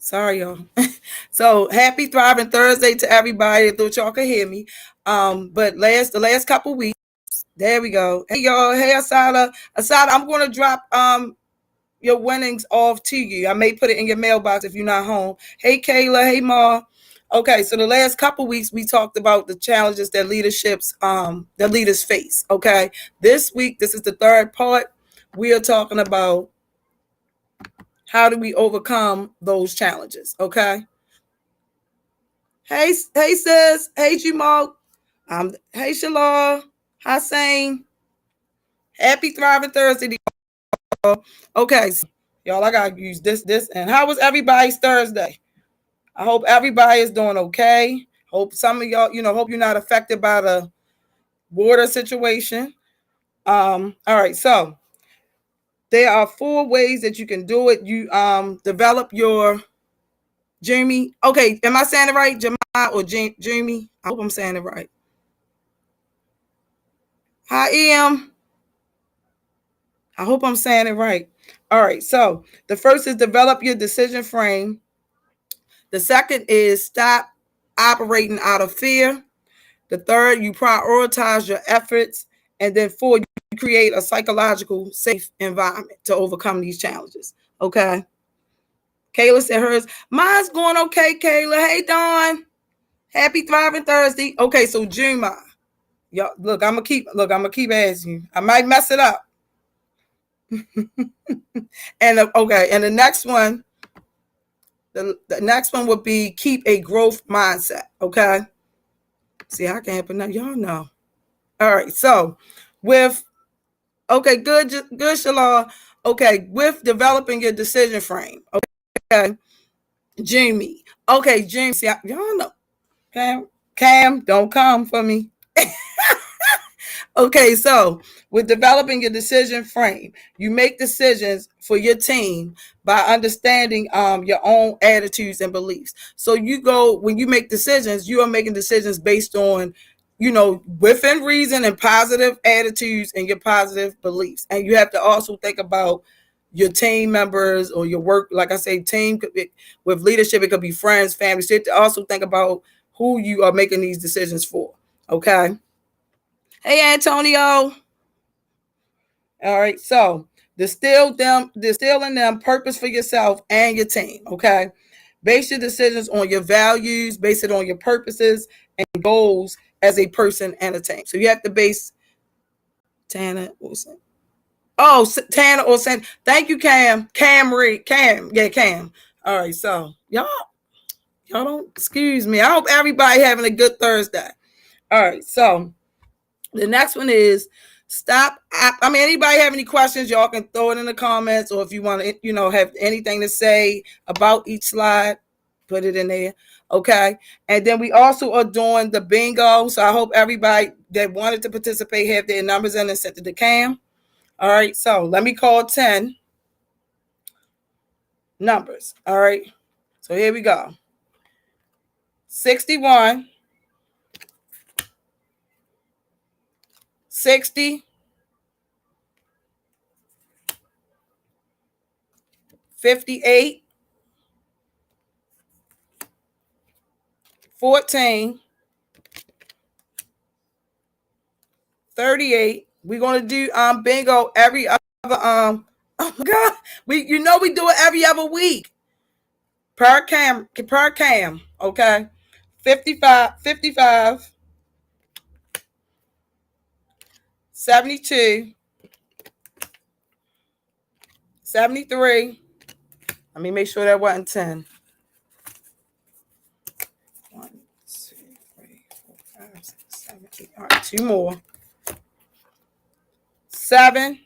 Sorry, y'all. So happy thriving Thursday to everybody. I thought y'all could hear me. But the last couple weeks, there we go. Hey y'all, hey Asada. Asada, I'm gonna drop your winnings off to you. I may put it in your mailbox if you're not home. Hey Kayla, hey Ma. Okay, so the last couple weeks we talked about the challenges that leaders face. Okay. This week, this is the third part. We are talking about how do we overcome those challenges. Okay. Hey sis, hey Jamal. Hey Shalal. Hussein. Happy Thriving Thursday, y'all. Okay, so, y'all, I gotta use this. And how was everybody's Thursday? I hope everybody is doing okay. Hope some of y'all, hope you're not affected by the water situation. All right, so there are 4 ways that you can do it. You develop your Jamie. Okay, am I saying it right? Jamal or Jamie? I hope I'm saying it right. Hi, Em. I hope I'm saying it right. All right, so the first is develop your decision frame. The second is stop operating out of fear. The third, you prioritize your efforts. And then 4, you create a psychological safe environment to overcome these challenges. Okay. Kayla said hers. Mine's going okay, Kayla. Hey, Dawn. Happy Thriving Thursday. Okay, so Juma. Y'all, look, I'm gonna keep asking you. I might mess it up. And okay, and the next one would be keep a growth mindset. Okay. See, I can't put that. Y'all know. All right. So good, Shalal. Okay, with developing your decision frame. Okay, Jamie. Okay, Jamie. See, y'all know. Cam, don't come for me. Okay, so with developing your decision frame, you make decisions for your team by understanding your own attitudes and beliefs. So when you make decisions, you are making decisions based on, within reason and positive attitudes and your positive beliefs. And you have to also think about your team members or your work. Like I say, team with leadership, it could be friends, family. So you have to also think about who you are making these decisions for. Okay. Hey, Antonio. All right. So distill in them purpose for yourself and your team. Okay. Base your decisions on your values, base it on your purposes and goals as a person and a team. So you have to base Tana Olsen. Oh, Tana Olsen. Thank you, Cam. Cam. Yeah, Cam. All right. So y'all don't excuse me. I hope everybody having a good Thursday. All right. So the next one is stop. I mean, anybody have any questions, y'all can throw it in the comments, or if you want to, have anything to say about each slide, put it in there. Okay. And then we also are doing the bingo. So I hope everybody that wanted to participate have their numbers in and sent it to Cam. All right. So let me call 10 numbers. All right. So here we go. 61, 60, 58, 14, 38. We're gonna do bingo every other oh my god. We do it every other week. Per cam, okay. 55, 72, 73. Let me make sure that wasn't 10. 1, 2, 3, 4, 5, 6, 7, 8. All right, 2 more. 7.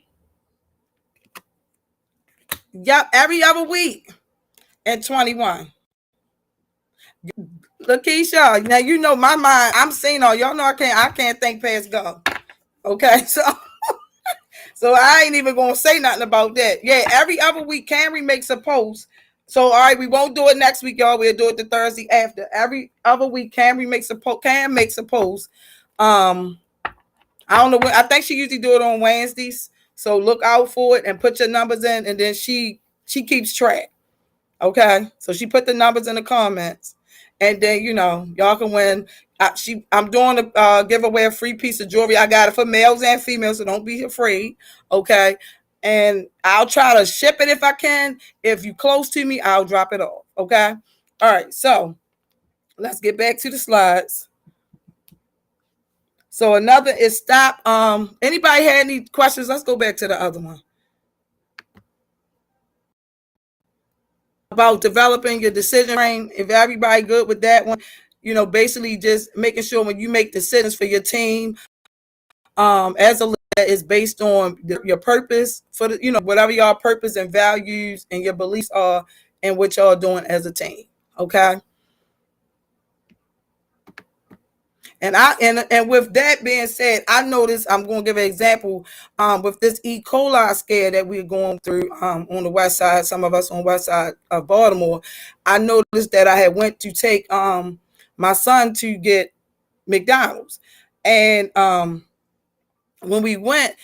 Yep, every other week. And 21. Lakeisha, now you know my mind. I'm seeing all y'all know I can't think past go. Okay, so I ain't even gonna say nothing about that. Yeah, every other week Camry makes a post. So all right, we won't do it next week, y'all. We'll do it the Thursday after. Every other week, Camry makes a post. Cam makes a post. I don't know when. I think she usually do it on Wednesdays. So look out for it and put your numbers in, and then she keeps track. Okay, so she put the numbers in the comments, and then y'all can win. I'm doing a giveaway, a free piece of jewelry. I got it for males and females, so don't be afraid. Okay, and I'll try to ship it if I can. If you close to me, I'll drop it off. Okay, all right. So let's get back to the slides. So another is stop. Anybody had any questions? Let's go back to the other one. About developing your decision frame. If everybody good with that one, basically just making sure when you make decisions for your team, as a leader, is based on your purpose for whatever y'all purpose and values and your beliefs are, and what y'all doing as a team. Okay. And with that being said, I noticed, I'm going to give an example with this E. coli scare that we're going through on the west side. Some of us on the west side of Baltimore. I noticed that I had went to take my son to get McDonald's, and when we went,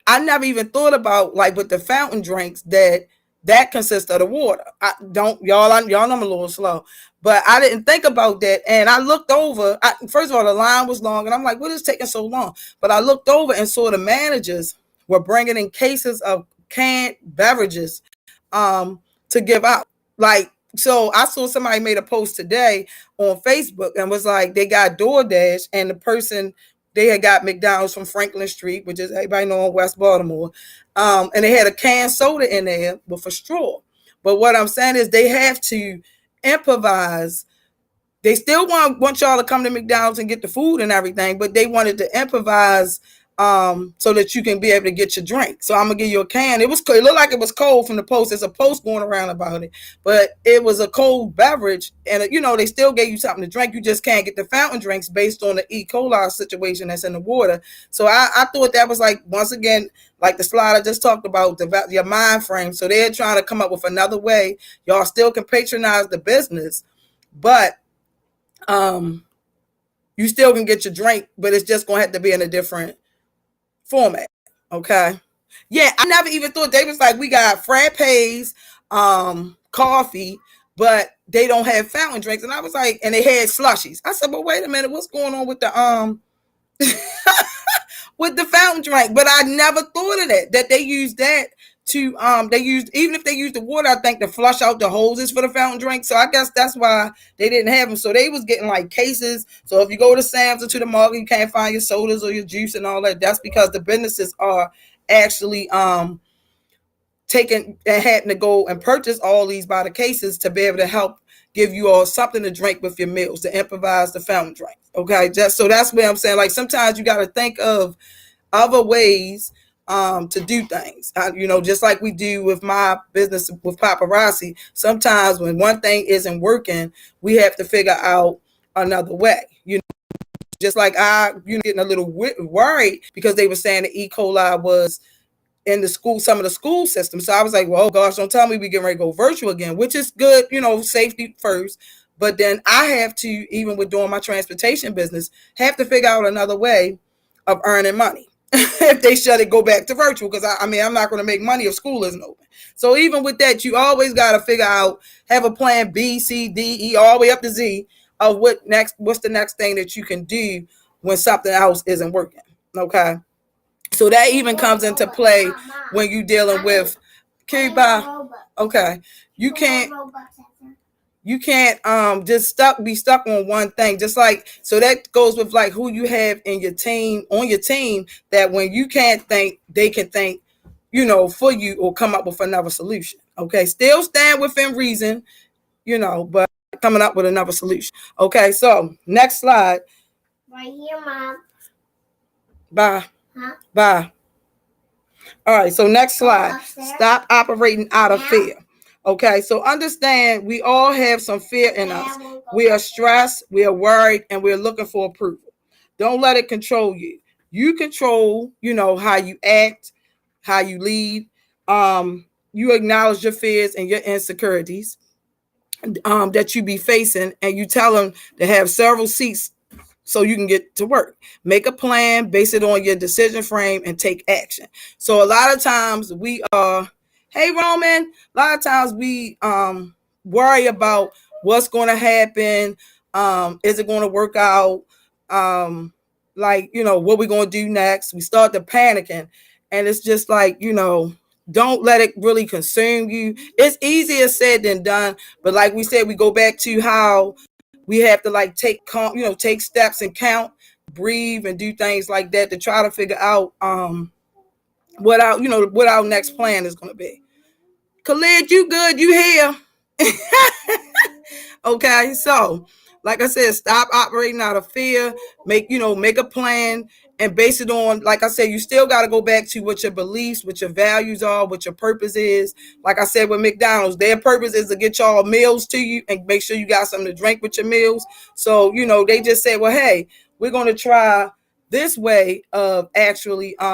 I never even thought about, like, with the fountain drinks, that consists of the water. Y'all know I'm a little slow, but I didn't think about that. And I looked over. First of all, the line was long, and I'm like, what is taking so long? But I looked over and saw the managers were bringing in cases of canned beverages to give out. Like, so I saw somebody made a post today on Facebook and was like, they got DoorDash, and the person, they had got McDonald's from Franklin Street, which is, everybody know, in West Baltimore. And they had a canned soda in there with a straw. But what I'm saying is they have to improvise. They still want y'all to come to McDonald's and get the food and everything, but they wanted to improvise so that you can be able to get your drink. So I'm gonna give you a can. It looked like it was cold from the post. There's a post going around about it, but it was a cold beverage, and they still gave you something to drink. You just can't get the fountain drinks based on the E. coli situation that's in the water. So I thought that was, like, once again, like the slide I just talked about, your mind frame. So they're trying to come up with another way. Y'all still can patronize the business, but you still can get your drink, but it's just gonna have to be in a different format. Okay. Yeah, I never even thought. They was like, we got frappes, coffee, but they don't have fountain drinks. And I was like, and they had slushies. I said, but wait a minute, what's going on with the with the fountain drink? But I never thought of that they used that to even if they used the water, I think, to flush out the hoses for the fountain drink. So I guess that's why they didn't have them. So they was getting, like, cases. So if you go to Sam's or to the market, you can't find your sodas or your juice and all that. That's because the businesses are actually taking and having to go and purchase all these by the cases to be able to help give you all something to drink with your meals, to improvise the fountain drink. Okay, so that's what I'm saying. Like, sometimes you got to think of other ways to do things. Just like we do with my business with paparazzi. Sometimes when one thing isn't working, we have to figure out another way. Just like getting a little worried because they were saying the E. coli was in the school, some of the school systems. So I was like, well, oh gosh, don't tell me we getting ready to go virtual again, which is good, safety first. But then I have to, even with doing my transportation business, have to figure out another way of earning money. If they shut it, go back to virtual, because I'm not going to make money if school isn't open. So even with that, you always got to figure out, have a plan B, C, D, E, all the way up to Z of what's the next thing that you can do when something else isn't working. Okay. So that even comes into play when you're dealing with Cuba. Okay. You can't just be stuck on one thing. Just like, so that goes with, like, who you have in your team, on your team, that when you can't think, they can think, for you, or come up with another solution. Okay. Still stand within reason, but coming up with another solution. Okay. So next slide. Right here, Mom. Bye. Huh? Bye. All right. So next slide. Stop operating out of fear. Okay, so understand, we all have some fear in us. We are stressed, we are worried, and we're looking for approval. Don't let it control you. You control, how you act, how you lead. You acknowledge your fears and your insecurities that you be facing, and you tell them to have several seats so you can get to work. Make a plan, base it on your decision frame, and take action. So a lot of times we are, hey Roman, a lot of times we worry about what's going to happen. Is it going to work out? Like, what we're going to do next. We start to panicking, and it's just like, don't let it really consume you. It's easier said than done, but like we said, we go back to how we have to like take steps and count, breathe, and do things like that to try to figure out what our next plan is going to be. Khalid, you good? You here? Okay, so like I said, stop operating out of fear. Make a plan and base it on, like I said, you still got to go back to what your beliefs, what your values are, what your purpose is. Like I said with McDonald's, their purpose is to get y'all meals to you and make sure you got something to drink with your meals. So they just said, well, hey, we're going to try this way of actually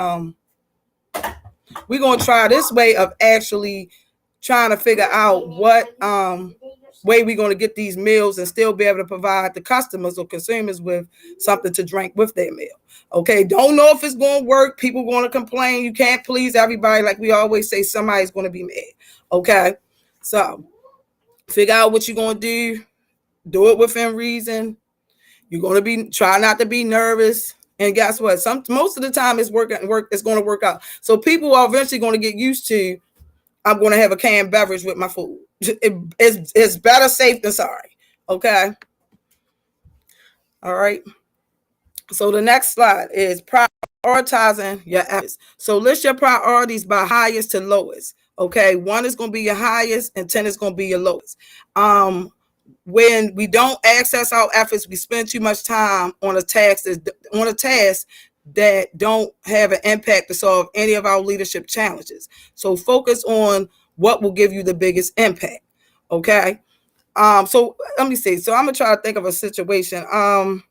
trying to figure out what way we're going to get these meals and still be able to provide the customers or consumers with something to drink with their meal. Okay, don't know if it's going to work. People going to complain. You can't please everybody. Like we always say, somebody's going to be mad. Okay, so figure out what you're going to do it within reason. You're going to try not to be nervous. And guess what? Most of the time it's going to work out. So people are eventually going to get used to, I'm going to have a canned beverage with my food. It's better safe than sorry. Okay. All right. So the next slide is prioritizing your efforts. So list your priorities by highest to lowest. Okay. 1 is going to be your highest and 10 is going to be your lowest. When we don't access our efforts, we spend too much time on a task that don't have an impact to solve any of our leadership challenges. So focus on what will give you the biggest impact. Okay. So let me see. So I'm gonna try to think of a situation.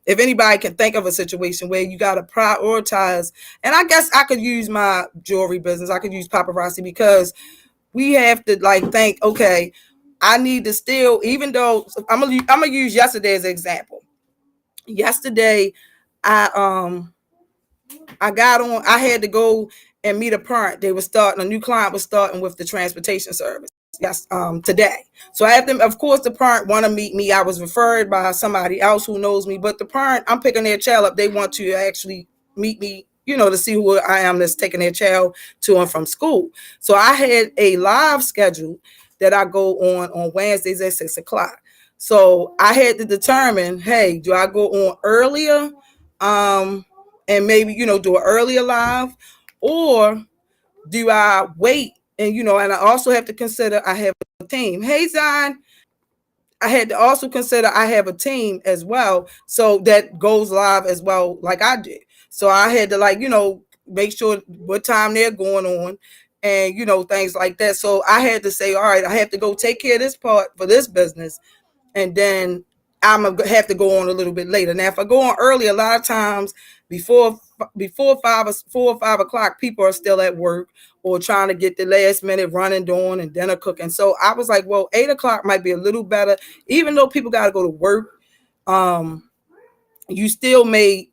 If anybody can think of a situation where you gotta prioritize, and I guess I could use my jewelry business, I could use paparazzi, because we have to like think, okay, I need to still, even though I'm gonna use yesterday as an example. Yesterday, I had to go and meet a parent. A new client was starting with the transportation service. Yes, today. So I had them, of course, the parent want to meet me. I was referred by somebody else who knows me, but the parent, I'm picking their child up. They want to actually meet me, to see who I am that's taking their child to and from school. So I had a live schedule that I go on Wednesdays at 6:00. So I had to determine, hey, do I go on earlier? And maybe, do an earlier live, or do I wait? And, and I also have to consider I have a team. Hey, Zion, I had to also consider I have a team as well. So that goes live as well, like I did. So I had to make sure what time they're going on and, things like that. So I had to say, all right, I have to go take care of this part for this business. And then I'm gonna have to go on a little bit later. Now, if I go on early, a lot of times before 4 or 5 o'clock, people are still at work or trying to get the last minute running, doing, and dinner cooking. So I was like, well, 8 o'clock might be a little better, even though people got to go to work. You still may,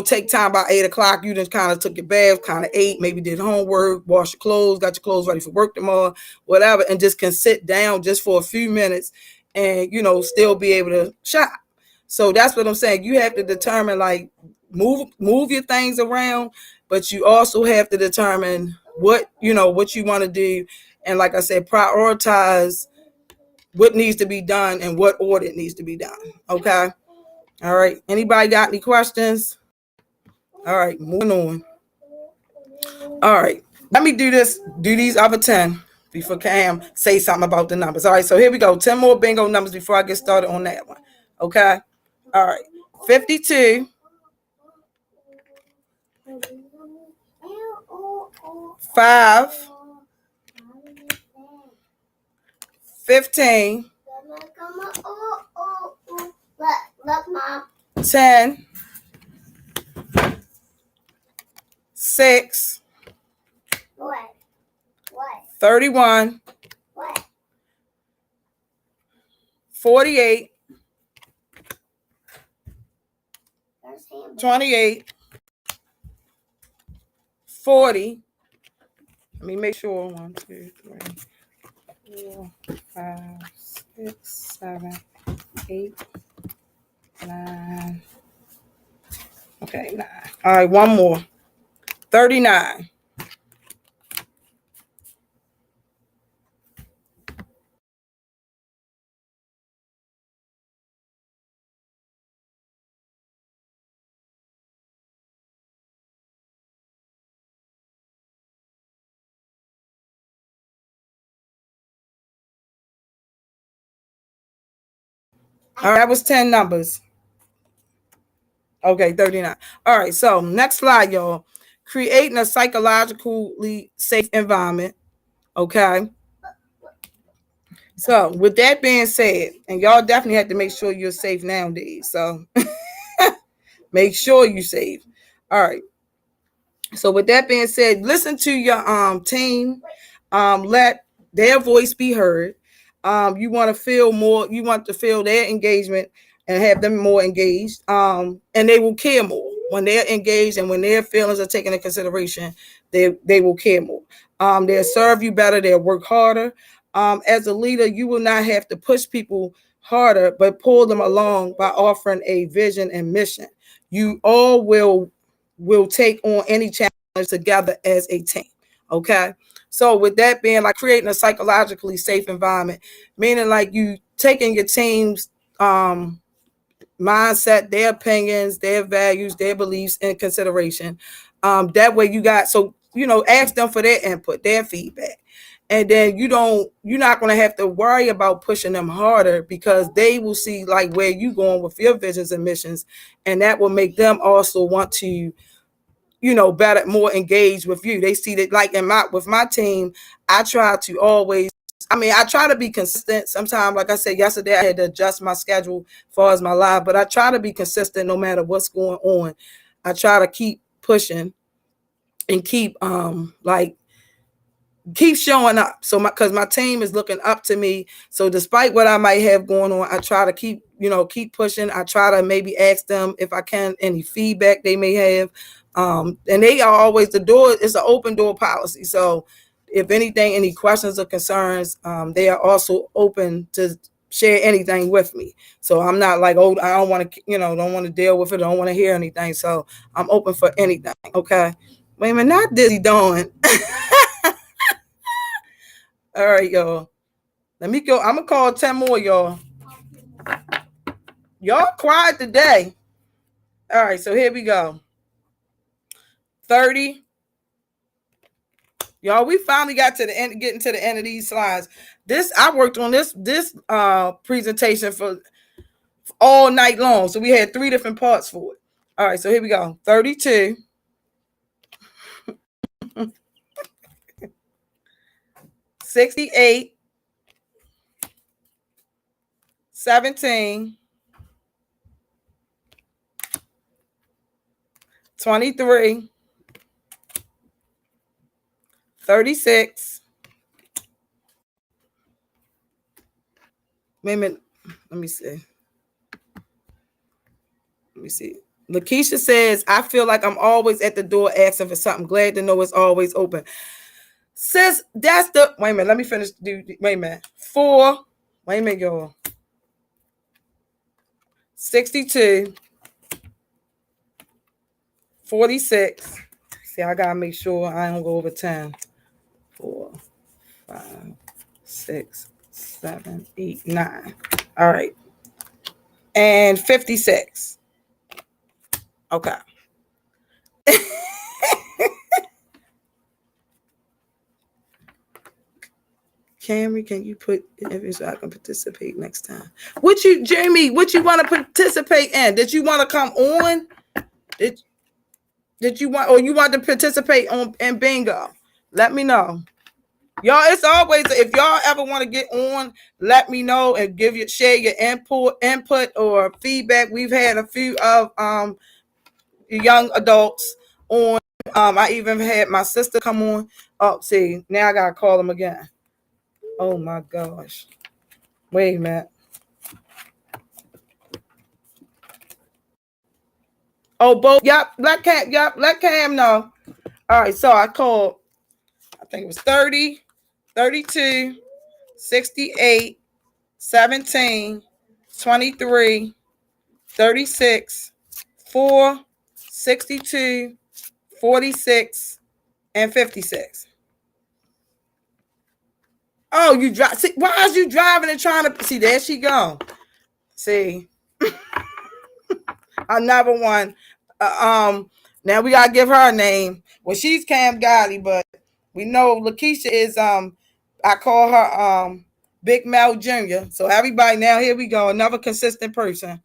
take time by 8 o'clock. You just kind of took your bath, kind of ate, maybe did homework, wash your clothes, got your clothes ready for work tomorrow, whatever, and just can sit down just for a few minutes and, still be able to shop. So that's what I'm saying. You have to determine, like, move your things around, but you also have to determine what you want to do. And like I said, prioritize what needs to be done and what order it needs to be done. Okay. All right. Anybody got any questions? All right. Moving on. All right. Let me do these other 10 before Cam say something about the numbers. All right. So here we go. 10 more bingo numbers before I get started on that one. Okay. All right. 52. 5. 15. 10. 6. 31. 48. 28. 40. Let me make sure. 1, 2, 3, 4, 5, 6, 7, 8, 9. Okay, 9. All right, one more. 39. All right, that was 10 numbers. Okay, 39. All right, so next slide, y'all. Creating a psychologically safe environment. Okay. So with that being said, and y'all definitely have to make sure you're safe nowadays. So make sure you're safe. All right. So with that being said, listen to your team. Let their voice be heard. You want to feel their engagement and have them more engaged. And they will care more when they're engaged and when their feelings are taken into consideration. They will care more. They'll serve you better. They'll work harder. As a leader, you will not have to push people harder, but pull them along by offering a vision and mission. You all will take on any challenge together as a team. Okay. So with that being like creating a psychologically safe environment, meaning like you taking your team's mindset, their opinions, their values, their beliefs in consideration. That way ask them for their input, their feedback. And then you're not going to have to worry about pushing them harder because they will see like where you going with your visions and missions. And that will make them also want to better, more engaged with you. They see that like with my team, I try to be consistent. Sometimes, like I said yesterday, I had to adjust my schedule as far as my live, but I try to be consistent no matter what's going on. I try to keep pushing and keep showing up. So because my team is looking up to me. So despite what I might have going on, I try to keep pushing. I try to maybe ask them if I can any feedback they may have. And they are always, the door is an open door policy. So if anything, any questions or concerns, they are also open to share anything with me. So I'm not like, oh, I don't want to, don't want to deal with it. I don't want to hear anything. So I'm open for anything. Okay. Wait a minute, not Dizzy Dawn. All right, y'all. Let me go. I'm going to call 10 more, y'all. Y'all quiet today. All right, so here we go. 30. Y'all, we finally got to the end, getting to the end of these slides. I worked on this presentation for all night long. So we had 3 different parts for it. All right, so here we go. 32. 68. 17. 23. 36. Wait a minute. Let me see. Lakeisha says, I feel like I'm always at the door asking for something. Glad to know it's always open. Sis, that's the, wait a minute, let me finish. Wait a minute. 4, wait a minute, y'all. 62. 46. See, I gotta make sure I don't go over 10. 4, 5, 6, 7, 8, 9. All right. And 56. Okay. Camry, can you put in so I can participate next time? Jeremy, what you want to participate in? Did you want to come on? Did you want, or you want to participate in bingo? Let me know. Y'all, it's always, if y'all ever want to get on, let me know and share your input or feedback. We've had a few of young adults on. I even had my sister come on. Oh, see, now I gotta call them again. Oh my gosh. Wait a minute. Oh, both. Yep. Let Cam know. All right. So I called, I think it was 30, 32, 68, 17, 23, 36, 4, 62, 46, and 56. Oh, you drive. See, why is you driving and trying to see? There she go. See, another one. Now we gotta give her a name. Well, she's Cam Gotti, but we know Lakeisha is I call her Big Mel Jr. So everybody, now here we go, another consistent person.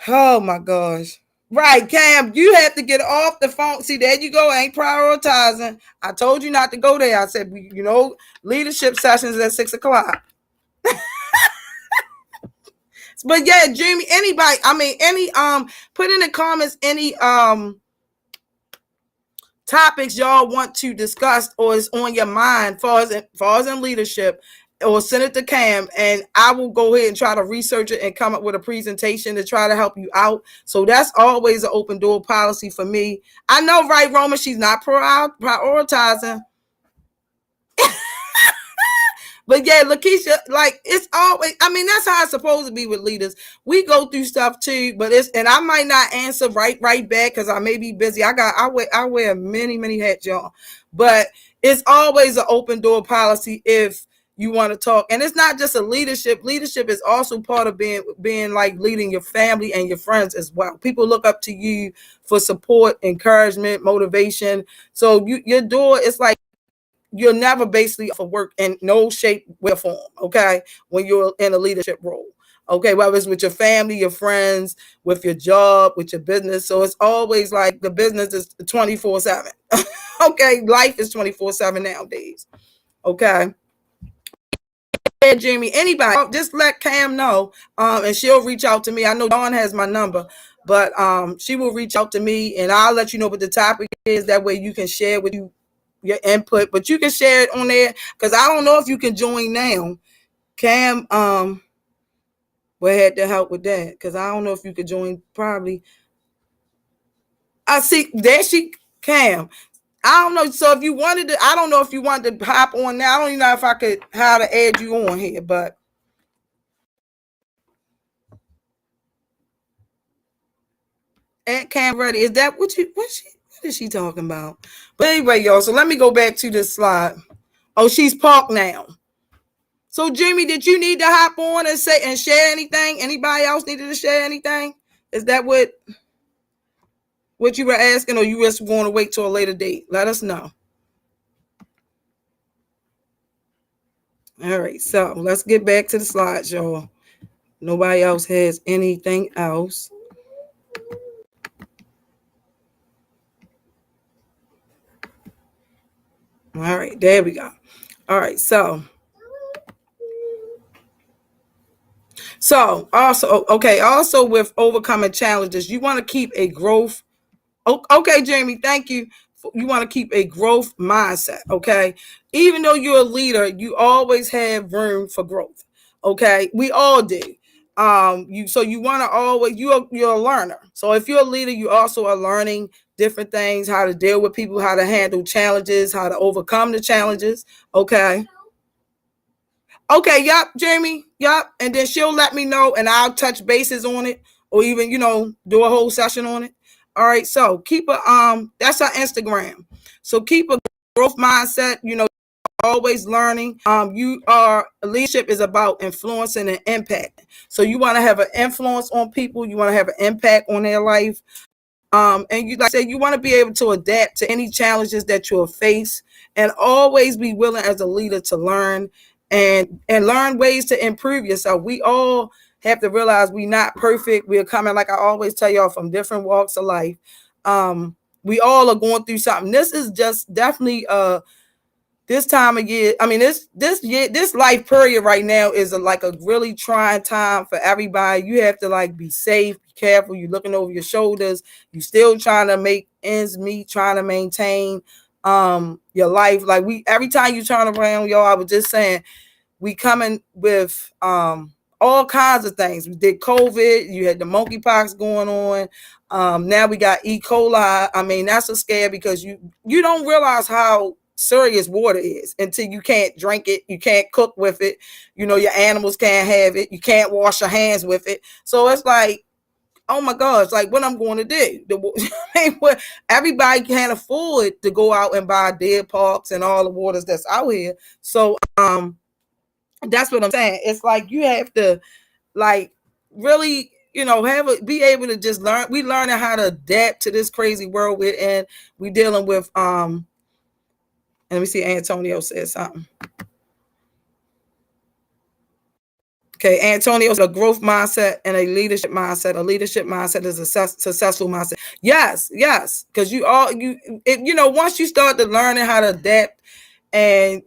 Oh my gosh. Right, Cam, you have to get off the phone. See, there you go. Ain't prioritizing. I told you not to go there. I said, leadership sessions at 6:00. But yeah, Jamie, anybody, any put in the comments any topics y'all want to discuss or is on your mind far as in leadership, or send it to Cam and I will go ahead and try to research it and come up with a presentation to try to help you out. So that's always an open door policy for me. I know, right, Roma, she's not prioritizing. But yeah, Lakeisha, like, it's always, that's how it's supposed to be with leaders. We go through stuff too, but and I might not answer right back because I may be busy. I wear many hats, y'all. But it's always an open door policy if you want to talk. And it's not just a leadership. Leadership is also part of being like leading your family and your friends as well. People look up to you for support, encouragement, motivation. So your door is like, you're never basically for work in no shape, way, or form, okay, when you're in a leadership role, okay, whether it's with your family, your friends, with your job, with your business. So it's always like the business is 24/7. Okay, life is 24/7 nowadays, okay. Yeah, Jamie, anybody, just let Cam know, and she'll reach out to me. I know Dawn has my number, but she will reach out to me, and I'll let you know what the topic is. That way you can share with you your input, but you can share it on there because I don't know if you can join now. Cam will have to help with that because I don't know if you could join. Probably. I see there she Cam. I don't know. So if you wanted to, I don't know if you wanted to hop on now. I don't even know if I could how to add you on here, but at Cam ready. Is that what is she talking about? But anyway, y'all. So let me go back to this slide. Oh, she's parked now. So, Jimmy, did you need to hop on and say and share anything? Anybody else needed to share anything? Is that what you were asking, or you just going to wait till a later date? Let us know. All right, so let's get back to the slides, y'all. Nobody else has anything else. All right, there we go. All right, so also with overcoming challenges, you want to keep a growth. Okay, Jamie, thank you. You want to keep a growth mindset, okay? Even though you're a leader, you always have room for growth, okay? We all do. You want to always, you're a learner. So if you're a leader, you also are learning different things, how to deal with people, how to handle challenges, how to overcome the challenges, okay? Okay, yep, Jamie, yep. And then she'll let me know and I'll touch bases on it or even, do a whole session on it. All right, so keep that's our Instagram. So keep a growth mindset, always learning. Leadership is about influencing and impact. So you want to have an influence on people, you want to have an impact on their life. And you, like I said, you want to be able to adapt to any challenges that you'll face and always be willing as a leader to learn and learn ways to improve yourself. We all have to realize we're not perfect. We're coming, like I always tell y'all, from different walks of life. We all are going through something. This is just definitely this time of year. This life period right now is like a really trying time for everybody. You have to like be safe, be careful. You're looking over your shoulders. You still trying to make ends meet, trying to maintain your life. Like every time you turn around, y'all, I was just saying, we coming with all kinds of things. We did COVID. You had the monkeypox going on. Now we got E. coli. That's a scare because you don't realize how serious water is until you can't drink it, you can't cook with it, your animals can't have it, you can't wash your hands with it. So it's like, oh my gosh, like what I'm going to do. Everybody can't afford to go out and buy deer parks and all the waters that's out here. So that's what I'm saying. It's like you have to like really, be able to just learn. We learning how to adapt to this crazy world we're in. We dealing with let me see, Antonio said something. Okay, Antonio's a growth mindset and a leadership mindset. A leadership mindset is a successful mindset. Yes, yes, because once you start to learning how to adapt and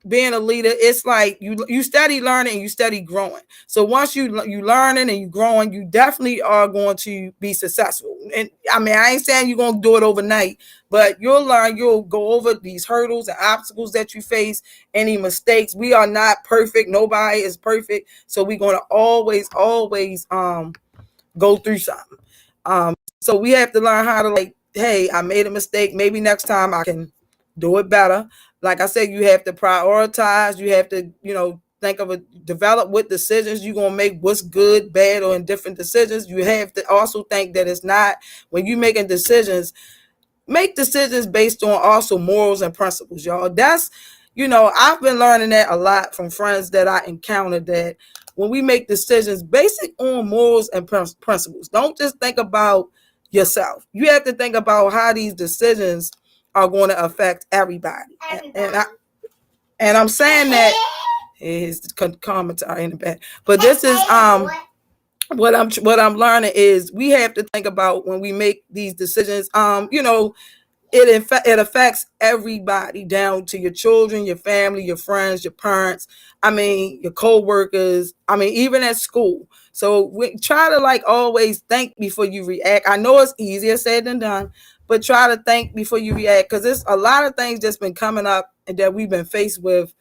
being a leader, it's like you study learning and you study growing. So once you learning and you growing, you definitely are going to be successful. And I mean, I ain't saying you're going to do it overnight, but you'll learn. You'll go over these hurdles and obstacles that you face, any mistakes. We are not perfect. Nobody is perfect. So we're going to always go through something. So we have to learn how to, like, hey, I made a mistake. Maybe next time I can do it better. Like I said, you have to prioritize. You have to, think of develop what decisions you're going to make, what's good, bad, or indifferent decisions. You have to also think that it's not, when you're making decisions, make decisions based on also morals and principles, y'all. That's, I've been learning that a lot from friends that I encountered, that when we make decisions basic on morals and principles, don't just think about yourself. You have to think about how these decisions are going to affect everybody. And I'm saying that is commentary in the back, but this is what I'm learning is we have to think about when we make these decisions. It affects everybody, down to your children, your family, your friends, your parents. I mean, your co-workers. I mean, even at school. So we try to, like, always think before you react. I know it's easier said than done, but try to think before you react, because there's a lot of things that's been coming up and that we've been faced with.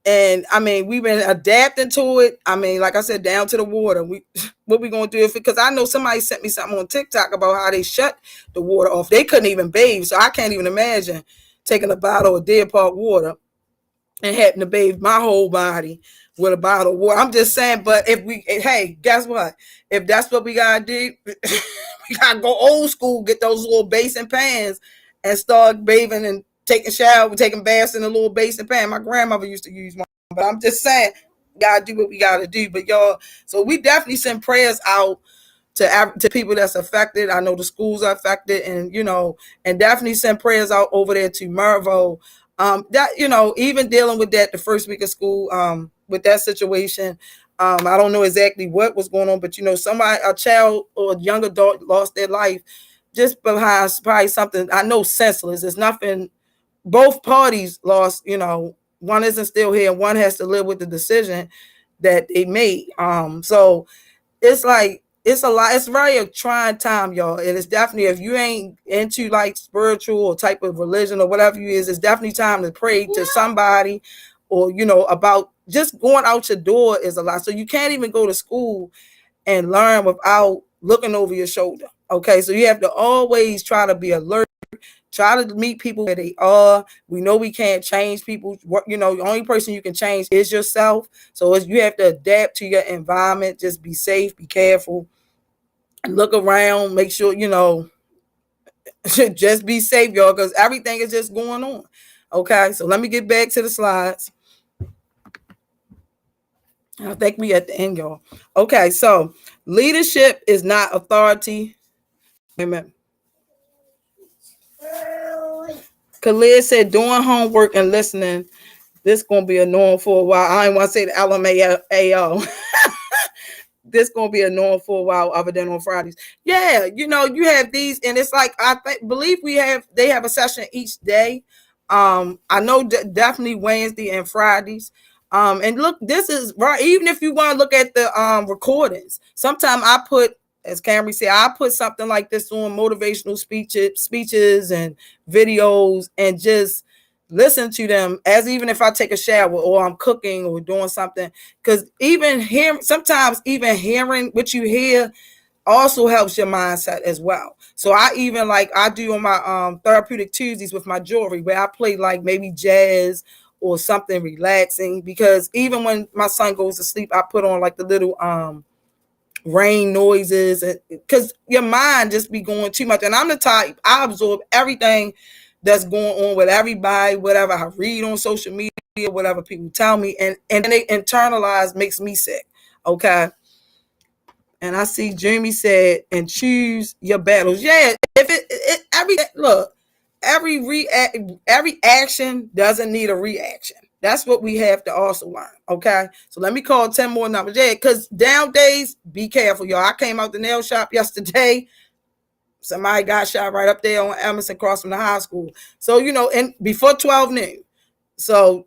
And I mean, we've been adapting to it. I mean, like I said, down to the water. What we gonna do because I know somebody sent me something on TikTok about how they shut the water off. They couldn't even bathe, so I can't even imagine taking a bottle of Deer Park water and having to bathe my whole body with a bottle of water. I'm just saying, but hey, guess what? If that's what we gotta do, we gotta go old school, get those little basin pans and start bathing and taking shower, taking baths in a little basin pan. My grandmother used to use one, but I'm just saying, gotta do what we gotta do. But y'all, so we definitely send prayers out to people that's affected. I know the schools are affected, and and definitely send prayers out over there to Mervo. That even dealing with that the first week of school, with that situation. I don't know exactly what was going on, but a child or a young adult lost their life just behind probably something, I know, senseless. It's nothing. Both parties lost. One isn't still here, and one has to live with the decision that they made. So it's like, it's a lot. It's very a trying time, y'all. And it's definitely, if you ain't into like spiritual or type of religion or whatever you is, it's definitely time to pray to somebody, or about just going out your door is a lot. So you can't even go to school and learn without looking over your shoulder. Okay, so you have to always try to be alert. Try to meet people where they are. We know we can't change people. The only person you can change is yourself. So you have to adapt to your environment. Just be safe, be careful, look around, make sure, just be safe, y'all, because everything is just going on. Okay, so let me get back to the slides. I think we at the end, y'all. Okay, so leadership is not authority. Wait a minute. Khalid said doing homework and listening. This gonna be a norm for a while. I ain't want to say the LMAO. This gonna be a norm for a while, other than on Fridays. Yeah, you have these, and it's like believe they have a session each day. I know definitely Wednesday and Fridays. And look, this is right. Even if you want to look at the recordings, sometimes I put, as Camry said, I put something like this on motivational speeches and videos, and just listen to them, as even if I take a shower or I'm cooking or doing something. Because sometimes even hearing what you hear also helps your mindset as well. So I even like I do on my therapeutic Tuesdays with my jewelry where I play like maybe jazz or something relaxing, because even when my son goes to sleep, I put on like the little rain noises, because your mind just be going too much. And I'm the type, I absorb everything that's going on with everybody, whatever I read on social media, whatever people tell me, and they internalize, makes me sick. Okay. And I see Jamie said, and choose your battles. Yeah, if every look, every action doesn't need a reaction. That's what we have to also learn. Okay, so let me call 10 more numbers. Yeah, because nowadays, be careful, y'all. I came out the nail shop yesterday. Somebody got shot right up there on Emerson across from the high school. So and before 12 noon. So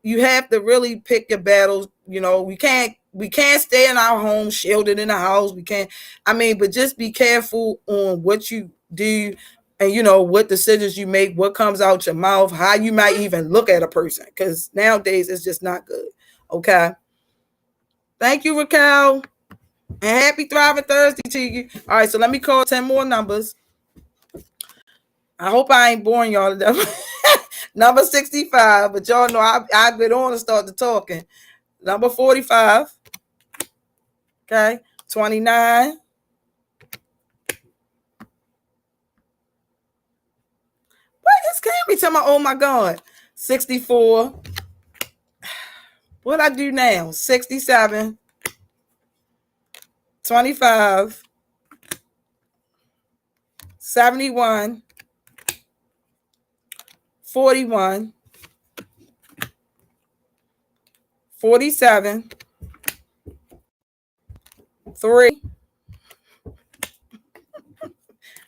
you have to really pick your battles. We can't stay in our home, shielded in the house. We can't. But just be careful on what you do, and what decisions you make, what comes out your mouth, how you might even look at a person, because nowadays it's just not good. Okay. Thank you, Raquel, and happy Thriving Thursday to you. All right, so let me call 10 more numbers. I hope I ain't boring y'all to death. Number 65, but y'all know I've been on and started talking. Number 45. Okay. 29. What is Cammy talking about? Oh my God. 64. What I do now? 67. 25. 71. 41. 47. 3.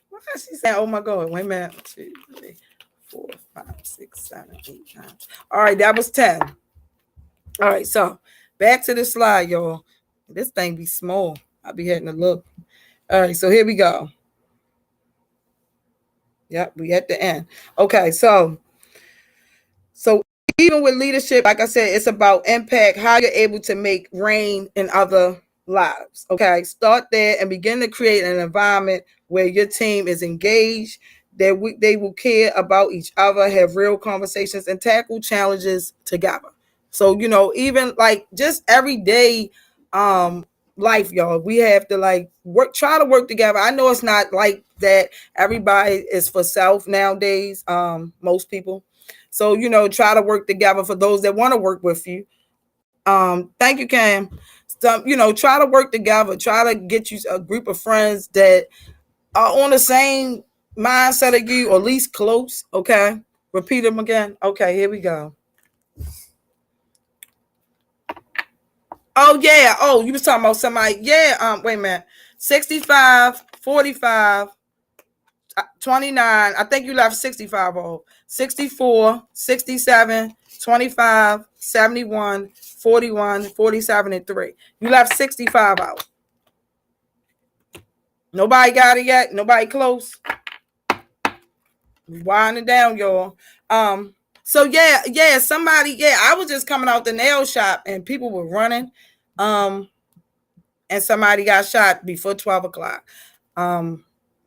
What is she saying? Oh my God. Wait a minute. 2, 3, 4, 5, 6, 7, 8, 9. All right, that was 10. All right, so back to the slide, y'all. This thing be small. I'll be having to look. All right, so here we go. Yep, we at the end. Okay, so even with leadership, like I said, it's about impact, how you're able to make rain in other lives. Okay, start there and begin to create an environment where your team is engaged, that they will care about each other, have real conversations, and tackle challenges together. So even like just everyday life, y'all, we have to like try to work together. I know it's not like that. Everybody is for self nowadays. Most people. So, try to work together for those that want to work with you. Thank you, Cam. So, try to work together. Try to get you a group of friends that are on the same mindset of you, or at least close. Okay. Repeat them again. Okay, here we go. Oh, yeah. Oh, you was talking about somebody. Yeah. Wait a minute. 65, 45, 29. I think you left 65 off. 64, 67, 25, 71, 41, 47, and 3. You left 65 out. Nobody got it yet? Nobody close? Winding down, y'all. So yeah, somebody, I was just coming out the nail shop and people were running. And somebody got shot before 12 o'clock.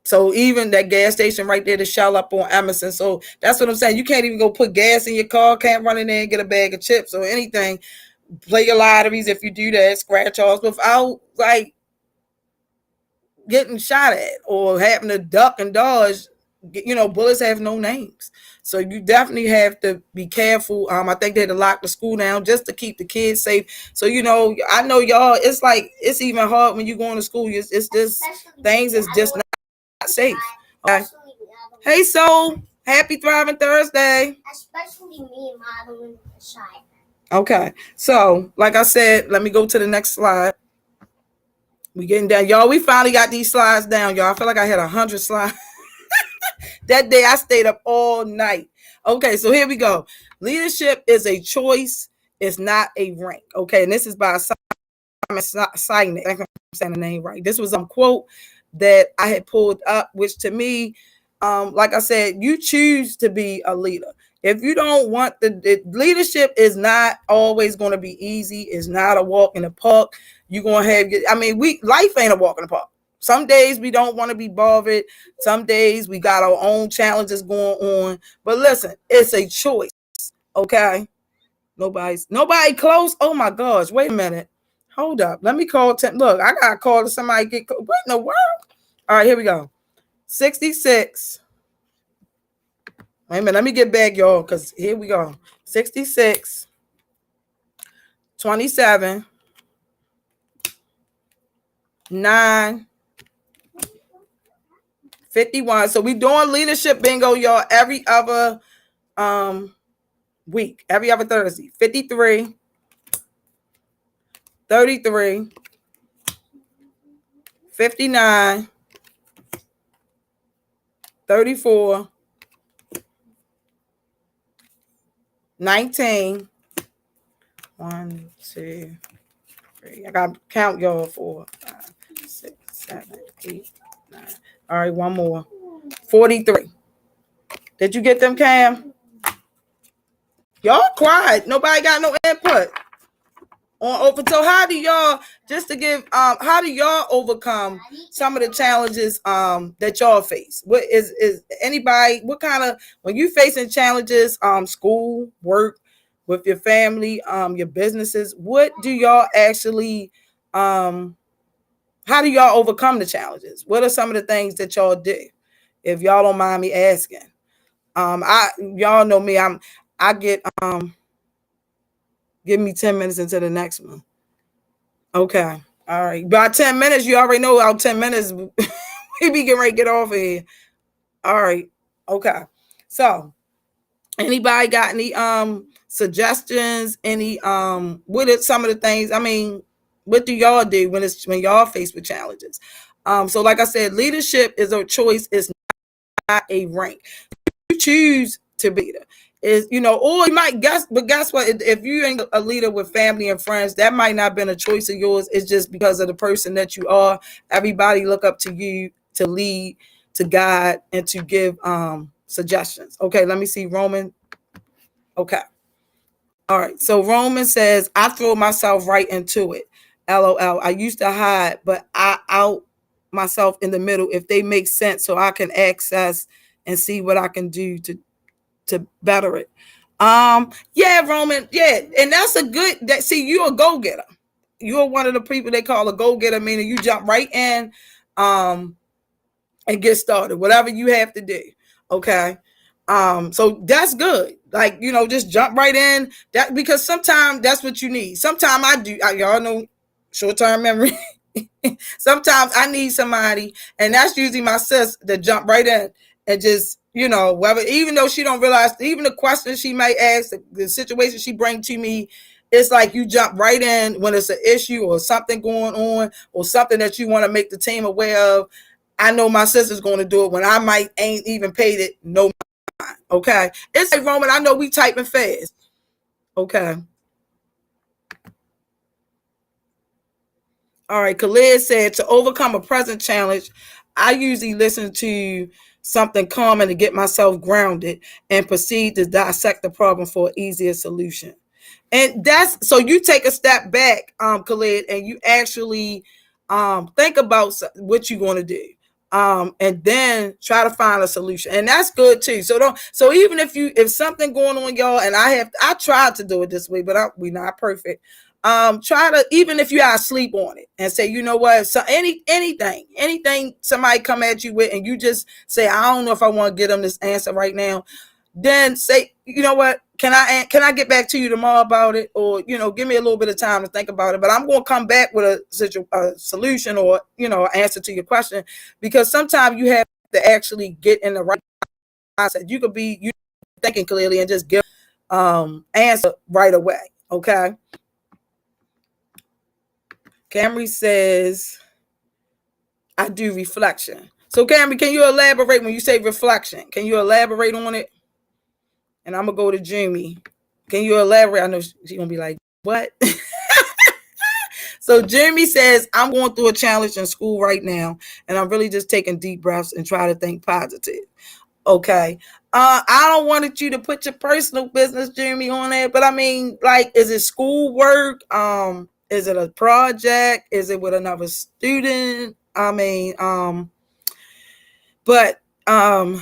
So even that gas station right there, to Shell up on Emerson. So that's what I'm saying. You can't even go put gas in your car, can't run in there and get a bag of chips or anything. Play your lotteries if you do that, scratch offs, without like getting shot at or having to duck and dodge. Bullets have no names. So you definitely have to be careful. I think they had to lock the school down just to keep the kids safe. So, I know y'all, it's like, it's even hard when you're going to school. It's just, things is just not safe. Okay. Hey, so happy Thriving Thursday. Especially me and modeling the side. Okay. So, like I said, let me go to the next slide. We getting down. Y'all, we finally got these slides down, y'all. I feel like I had 100 slides. That day I stayed up all night. Okay, so here we go. Leadership is a choice. It's not a rank. Okay, and this is by Simon Sinek. I think I'm saying the name right. This was a quote that I had pulled up, which to me, like I said, you choose to be a leader. If you don't want the leadership is not always going to be easy. It's not a walk in the park. You're going to have, life ain't a walk in the park. Some days we don't want to be bothered. Some days we got our own challenges going on. But listen, it's a choice. Okay. Nobody close. Oh my gosh. Wait a minute. Hold up. Let me call. Look, I got to call to somebody. What in the world? All right, here we go. 66. Wait a minute. Let me get back, y'all, because here we go. 66, 27, 9, 51. So we doing leadership bingo, y'all, every other week, every other Thursday. 53, 33, 59, 34, 19. 1, 2, 3. I got to count y'all. 4, 5, 6, 7, 8, 9. All right, one more. 43. Did you get them, Cam? Y'all quiet. Nobody got no input on open. So how do y'all, just to give, how do y'all overcome some of the challenges that y'all face? What is anybody, what kind of, when you facing challenges, school, work, with your family, your businesses, what do y'all actually, how do y'all overcome the challenges? What are some of the things that y'all do? If y'all don't mind me asking. Y'all know me, I get, give me 10 minutes into the next one. Okay. All right. By 10 minutes, you already know how 10 minutes we be getting ready to get off of here. All right. Okay. So anybody got any suggestions? Any what are some of the things? I mean, what do y'all do when y'all faced with challenges? So like I said, leadership is a choice, it's not a rank. You choose to be there. Is, you know, or you might guess, but guess what? If you ain't a leader with family and friends, that might not have been a choice of yours. It's just because of the person that you are. Everybody look up to you to lead, to guide, and to give suggestions. Okay, let me see. Roman. Okay. All right. So Roman says, I throw myself right into it. LOL. I used to hide, but I out myself in the middle if they make sense so I can access and see what I can do to better it. Yeah, Roman, yeah, and that's a good, that, see, you're a go-getter. You're one of the people they call a go-getter, meaning you jump right in and get started, whatever you have to do. Okay. So that's good. Like, you know, just jump right in, that, because sometimes that's what you need. Sometimes y'all know short-term memory. Sometimes I need somebody, and that's usually my sis, that jump right in and just, you know, whether, even though she don't realize, even the questions she might ask, the situation she bring to me, it's like you jump right in when it's an issue or something going on or something that you want to make the team aware of. I know my sister's going to do it when I might ain't even paid it no mind. Okay. It's like, Roman, I know we typing fast. Okay. All right. Khalid said, to overcome a present challenge, I usually listen to something calming to get myself grounded and proceed to dissect the problem for an easier solution. And that's, so you take a step back, Khalid, and you actually think about what you're going to do. And then try to find a solution, and that's good too. So even if something going on, y'all, and I tried to do it this way, but we're not perfect. Try to, even if you are asleep on it, and say, you know what, so anything somebody come at you with, and you just say, I don't know if I want to give them this answer right now, then say, you know what, can I get back to you tomorrow about it, or, you know, give me a little bit of time to think about it, but I'm going to come back with a solution, or, you know, an answer to your question, because sometimes you have to actually get in the right mindset. You could be you thinking clearly and just give answer right away. Okay. Camry says, I do reflection. So Camry, can you elaborate when you say reflection? Can you elaborate on it? And I'm going to go to Jamie. Can you elaborate? I know she's going to be like, what? So Jeremy says, I'm going through a challenge in school right now, and I'm really just taking deep breaths and try to think positive. Okay. I don't want you to put your personal business, Jeremy, on there, but I mean, like, is it school work? Is it a project? Is it with another student? But I'm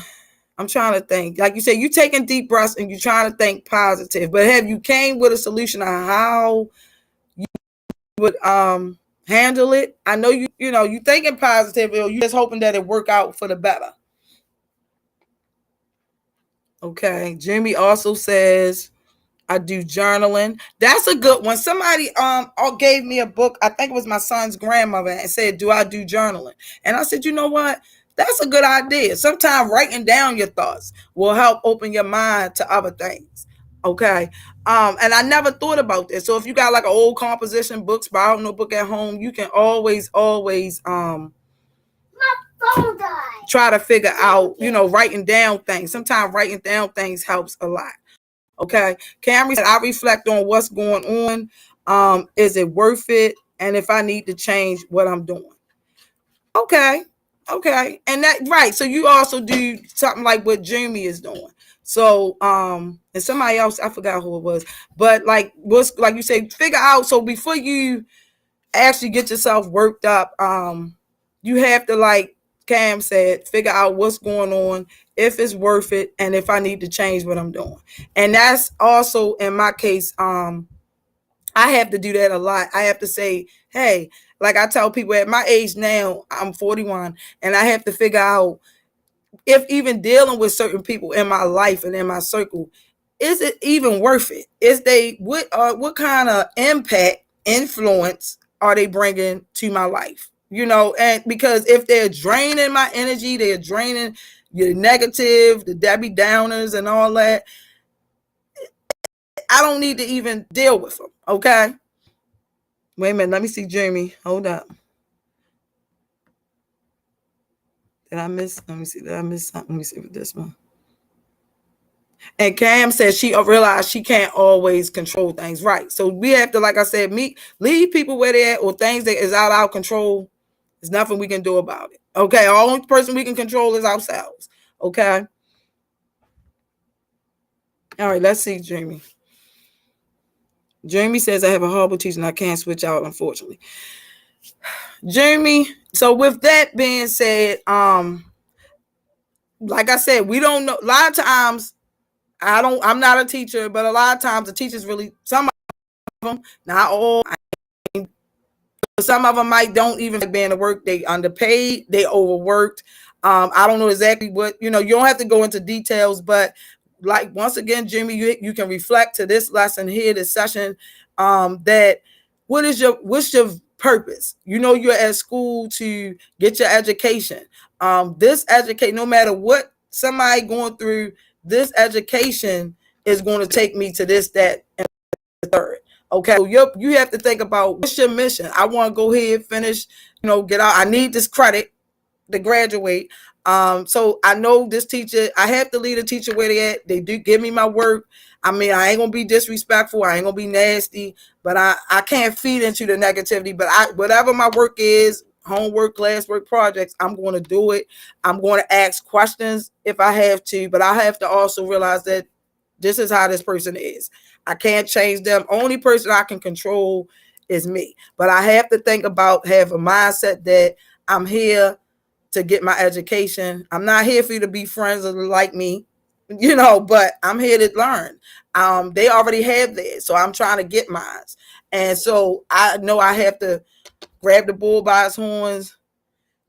trying to think. Like you said, you taking deep breaths and you're trying to think positive. But have you came with a solution on how you would handle it? I know you thinking positive, or you just hoping that it work out for the better. Okay. Jimmy also says, I do journaling. That's a good one. Somebody gave me a book. I think it was my son's grandmother, and said, "Do I do journaling?" And I said, "You know what? That's a good idea. Sometimes writing down your thoughts will help open your mind to other things." Okay. And I never thought about this. So if you got like an old composition book, spiral notebook at home, you can always try to figure out, writing down things. Sometimes writing down things helps a lot. Okay. Camry said, I reflect on what's going on. Is it worth it? And if I need to change what I'm doing. Okay. Okay. And that, right. So you also do something like what Jamie is doing. So, and somebody else, I forgot who it was, but like, what's like you say, figure out. So before you actually get yourself worked up, you have to, like Cam said, figure out what's going on, if it's worth it, and if I need to change what I'm doing. And that's also in my case, I have to do that a lot. I have to say, hey, like I tell people at my age now, I'm 41, and I have to figure out if even dealing with certain people in my life and in my circle, is it even worth it? Is they what kind of impact, influence are they bringing to my life? And because if they're draining my energy, they're draining your negative, the Debbie Downers and all that, I don't need to even deal with them. Okay. Wait a minute. Let me see, Jamie. Hold up. Did I miss? Let me see. Did I miss something? Let me see with this one. And Cam says she realized she can't always control things. Right. So we have to, like I said, leave people where they're at, or things that is out of our control. There's nothing we can do about it. Okay. The only person we can control is ourselves. Okay. All right. Let's see, Jamie. Jamie says, I have a horrible teacher and I can't switch out, unfortunately. Jamie, so with that being said, like I said, we don't know. A lot of times, I'm not a teacher, but a lot of times the teachers really, some of them, not all, some of them might don't even like being to work. They underpaid, they overworked. I don't know exactly what, you don't have to go into details, but like, once again, Jimmy, you can reflect to this lesson here, this session, that what's your purpose? You're at school to get your education. This educate, no matter what somebody going through, this education is going to take me to this, that, and the third. Okay, so you have to think about, what's your mission? I want to go ahead, finish, get out. I need this credit to graduate. So I know this teacher, I have to leave the teacher where they at. They do give me my work. I mean, I ain't gonna be disrespectful. I ain't gonna be nasty, but I can't feed into the negativity. But whatever my work is, homework, classwork, projects, I'm going to do it. I'm going to ask questions if I have to, but I have to also realize that this is how this person is. I can't change them. Only person I can control is me. But I have to have a mindset that I'm here to get my education. I'm not here for you to be friends or like me, but I'm here to learn. They already have theirs, so I'm trying to get mine. And so I know I have to grab the bull by its horns,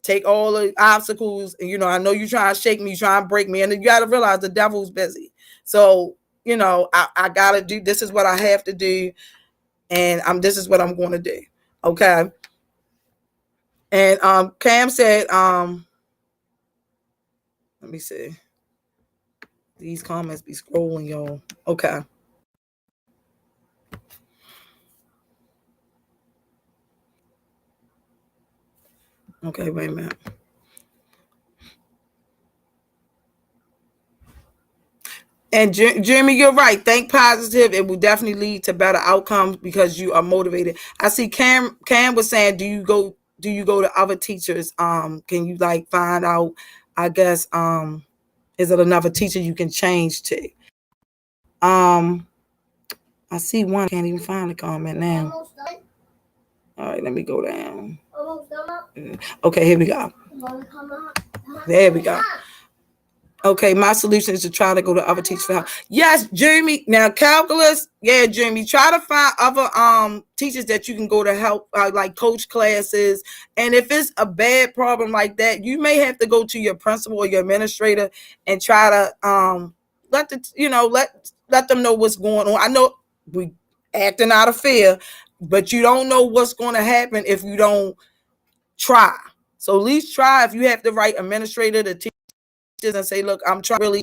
take all the obstacles, and I know you're trying to shake me, trying to break me, and you got to realize the devil's busy. So I gotta do. This is what I have to do, and this is what I'm going to do. Okay. And Cam said, let me see. These comments be scrolling, y'all. Okay. Okay, wait a minute. And Jeremy, you're right. Think positive. It will definitely lead to better outcomes because you are motivated. I see Cam was saying, do you go to other teachers? Can you like find out, I guess, is it another teacher you can change to? I see one, can't even find the comment now. All right, let me go down. Okay, here we go. There we go. Okay, my solution is to try to go to other teachers for help. Yes, Jeremy. Now calculus, yeah, Jeremy. Try to find other teachers that you can go to help, like coach classes. And if it's a bad problem like that, you may have to go to your principal or your administrator and try to let them know what's going on. I know we acting out of fear, but you don't know what's going to happen if you don't try. So at least try. If you have the right administrator to teach and say, look, I'm trying to really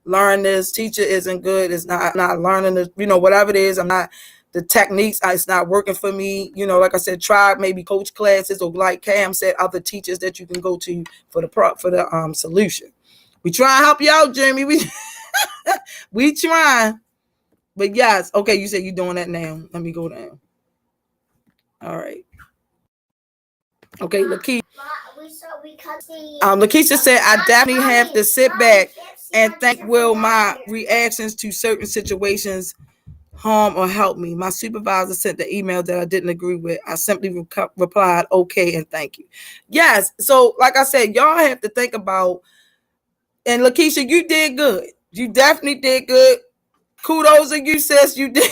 learn this. Teacher isn't good. It's not learning this, whatever it is. I'm not, the techniques, it's not working for me. Like I said, try maybe coach classes, or like Cam said, other teachers that you can go to for the solution. We try to help you out, Jeremy. We try. But yes, okay, you said you're doing that now. Let me go down. All right. Okay, Lakeisha. Lakeisha said, I definitely have to sit back and think, will my reactions to certain situations harm or help me? My supervisor sent the email that I didn't agree with. I simply replied, okay, and thank you. Yes. So like I said, y'all have to think about, and Lakeisha, you did good. You definitely did good. Kudos to you, sis. You did.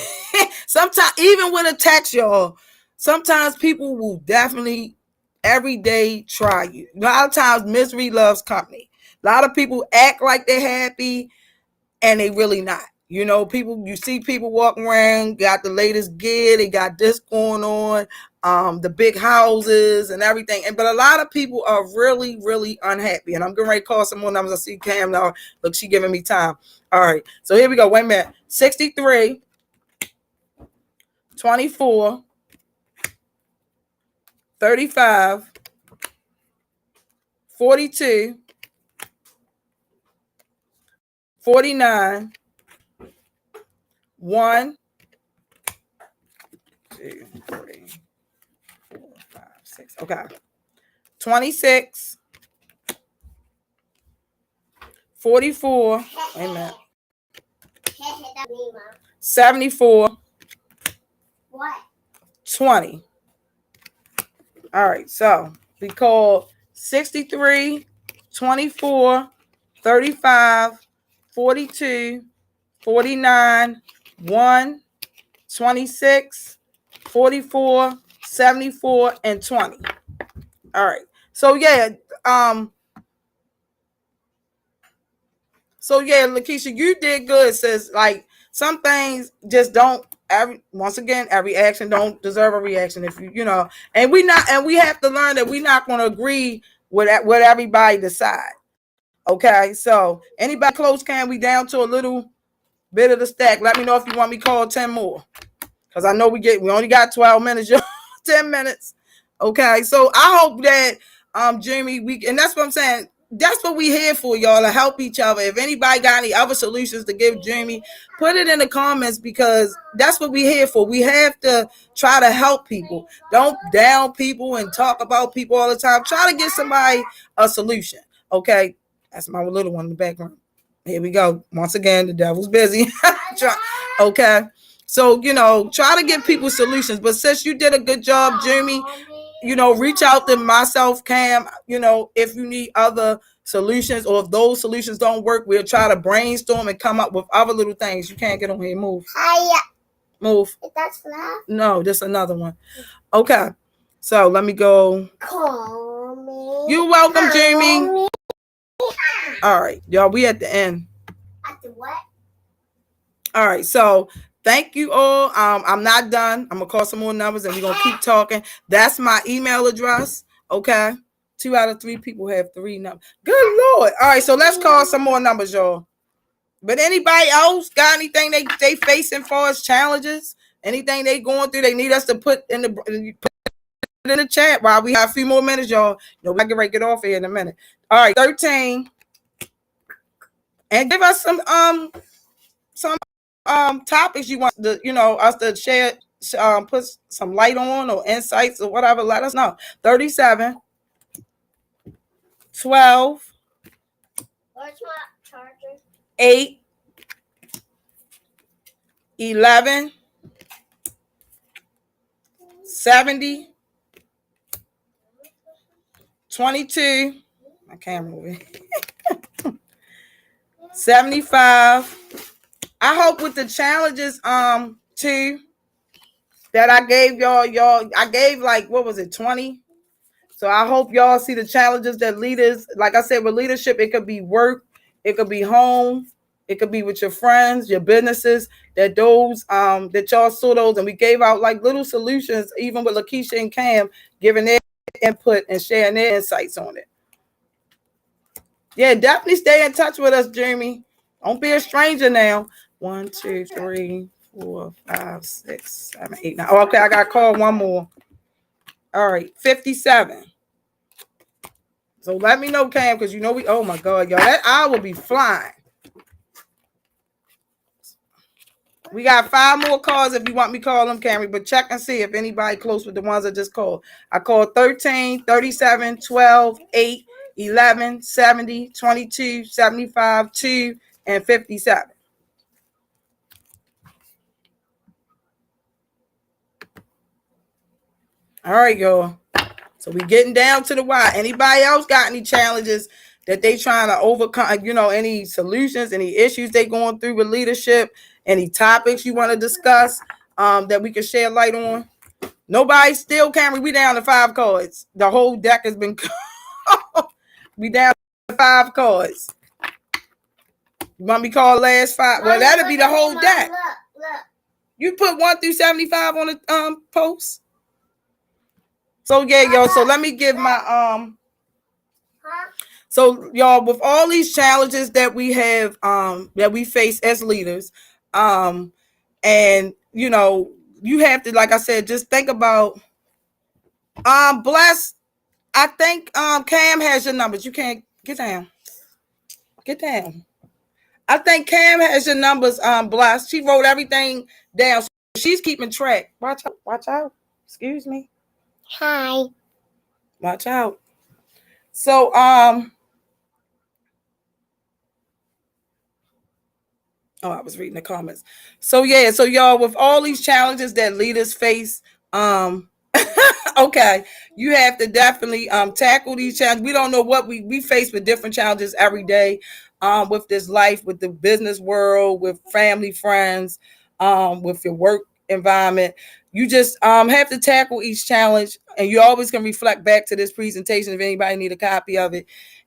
Sometimes, even with a text, y'all, sometimes people will definitely every day try you. A lot of times, misery loves company. A lot of people act like they're happy and they really not. You see people walking around, got the latest gear, they got this going on, the big houses and everything. But a lot of people are really, really unhappy. And I'm getting ready to call some more numbers. I see Cam now. Look, she giving me time. All right. So here we go. Wait a minute. 63, 24, 35, 42, 49, 1, 2, 3, 4, 5, 6. Okay. 26, 44. Wait a minute. 74. What? 20. All right. So we call 63, 24, 35, 42, 49, 1, 26, 44, 74, and 20. All right. So yeah, Lakeisha, you did good. Says like some things just don't. Every action don't deserve a reaction. If and we have to learn that we're not going to agree with what everybody decide. Okay, so anybody close, can we down to a little bit of the stack? Let me know if you want me to call 10 more. Because I know we only got 12 minutes, 10 minutes. Okay, so I hope that Jeremy, and that's what I'm saying. That's what we here for, y'all, to help each other. If anybody got any other solutions to give Jeremy, put it in the comments, because that's what we here for. We have to try to help people. Don't down people and talk about people all the time. Try to give somebody a solution. Okay, that's my little one in the background. Here we go. Once again, the devil's busy. Okay. So, try to give people solutions. But since you did a good job, Jeremy, reach out to myself, Cam, if you need other solutions, or if those solutions don't work, we'll try to brainstorm and come up with other little things. You can't get on here. Move. Move. That's loud. No, this is another one. Okay. So let me go. Call me. You're welcome, Jeremy. All right, y'all, we at the end. At the what? All right, so thank you all. I'm not done. I'm gonna call some more numbers and we're gonna keep talking. That's my email address. Okay. 2 out of 3 people have 3 numbers. Good Lord. All right, so let's call some more numbers, y'all. But anybody else got anything they facing for us, challenges, anything they going through, they need us to put in the chat while we have a few more minutes, y'all. I can get off here in a minute. All right, 13. And give us some topics you want us to share, put some light on, or insights or whatever. Let us know. 37, 12, where's my charger? 8, 11, 70, 22. My camera over here. 75. I hope with the challenges, too, that I gave y'all, I gave like, what was it, 20? So I hope y'all see the challenges that leaders, like I said, with leadership, it could be work, it could be home, it could be with your friends, your businesses, that y'all saw those, and we gave out like little solutions, even with Lakeisha and Cam giving their input and sharing their insights on it. Yeah, definitely stay in touch with us, Jeremy. Don't be a stranger now. 1, 2, 3, 4, 5, 6, 7, 8, 9. Oh, okay, I got to call one more. All right, 57. So let me know, Cam, because oh my God, y'all, that hour will be flying. We got 5 more calls if you want me to call them, Camry, but check and see if anybody close with the ones I just called. I called 13, 37, 12, 8, 11, 70, 22, 75, 2, and 57. All right, y'all. So we getting down to the wire. Anybody else got any challenges that they trying to overcome? Any solutions, any issues they going through with leadership? Any topics you want to discuss that we can share light on? Nobody still, Cameron. We down to 5 cards. The whole deck has been. We down to 5 cards. You want me to call last 5? Well, that'll be the whole deck. Look. You put 1 through 75 on the post. So yeah, y'all. So let me give my So y'all, with all these challenges that we have, that we face as leaders, and you have to, like I said, just think about, Bless. I think Cam has your numbers. You can't get down. Get down. I think Cam has your numbers, Bless. She wrote everything down. So she's keeping track. Watch out. Watch out. Excuse me. Hi. Watch out. So oh, I was reading the comments. So yeah, so y'all, with all these challenges that leaders face, okay, you have to definitely tackle these challenges. We don't know what we face with different challenges every day, with this life, with the business world, with family, friends, with your work environment. You just have to tackle each challenge, and you always can reflect back to this presentation if anybody need a copy of it.